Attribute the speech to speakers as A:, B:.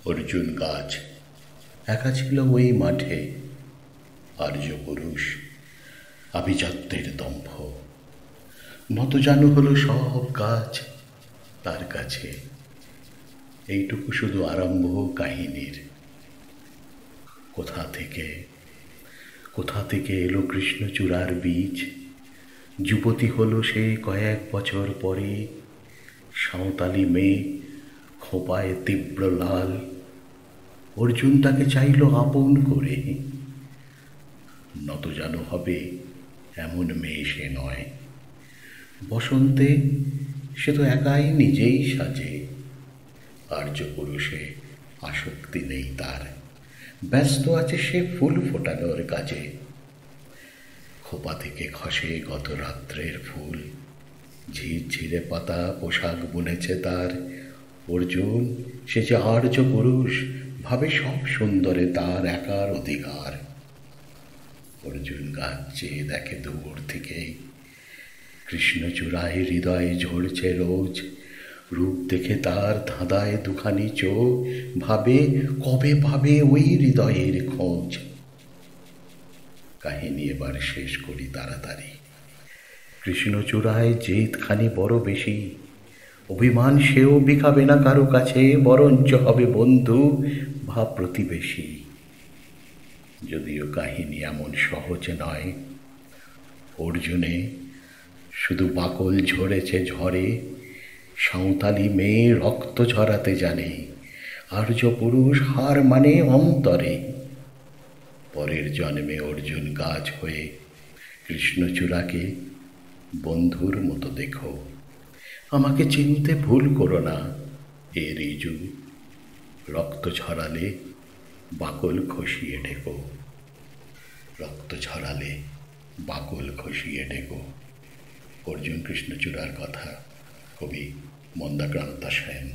A: অর্জুন গাছ একা ছিল ওই মাঠে, আর্য পুরুষ আভিজাত্যের দম্ভ, নতজানু হলো সব গাছ তার কাছে। এইটুকু শুধু আরম্ভ কাহিনীর। কোথা থেকে কোথা থেকে এলো কৃষ্ণচূড়ার বীজ, যুবতী হলো সে কয়েক বছর পরে, সাঁওতালি মেয়ে খোঁপায় তীব্র লাল। অর্জুন তাকে চাইল আপন করে, নতজানু হবে এমন মেয়ে সে নয়। বসন্তে সে তো একাই নিজেই সাজে, আর্য পুরুষে আসক্তি নেই তার, ব্যস্ত আছে সে ফুল ফোটানোর কাজে। খোপা থেকে খসে গত রাত্রের ফুল, ঝিরঝিরে পাতা পোশাক বুনেছে তার। অর্জুন সে যে আর্য পুরুষ, ভাবে সব সুন্দরে তার একার অধিকার। অর্জুন গাছ চেয়ে দেখে দূর থেকেই, কৃষ্ণচূড়ায় হৃদয়ে ঝরছে রোজ। রূপ দেখে তার ধাঁধায় দুখানি চোখ, ভাবে কবে পাবে ওই হৃদয়ের খোঁজ। কাহিনী এবার শেষ করি তাড়াতাড়ি। কৃষ্ণচূড়ায় জেদখানি বড় বেশি, অভিমান সেও বিকাবে না কারো কাছে, বরঞ্চ হবে বন্ধু বা প্রতিবেশী। যদিও কাহিনী এমন সহজ নয়, অর্জুনে শুধু বাকল ঝরেছে ঝড়ে, সাঁওতালি মেয়ে রক্ত ঝরাতে জানে, আর্য পুরুষ হার মানে অন্তরে। পরের জন্মে অর্জুন গাছ হয়ে কৃষ্ণচূড়াকে বন্ধুর মতো দেখো। আমাকে চিনতে ভুল করো না, এ রিজু রক্ত ঝরালে বাকল খসিয়ে ঢেকো, রক্ত ঝরালে বাকল খসিয়ে ঢেকো। অর্জুন কৃষ্ণচূড়ার কথা, কবি মন্দাক্রান্ত সেন।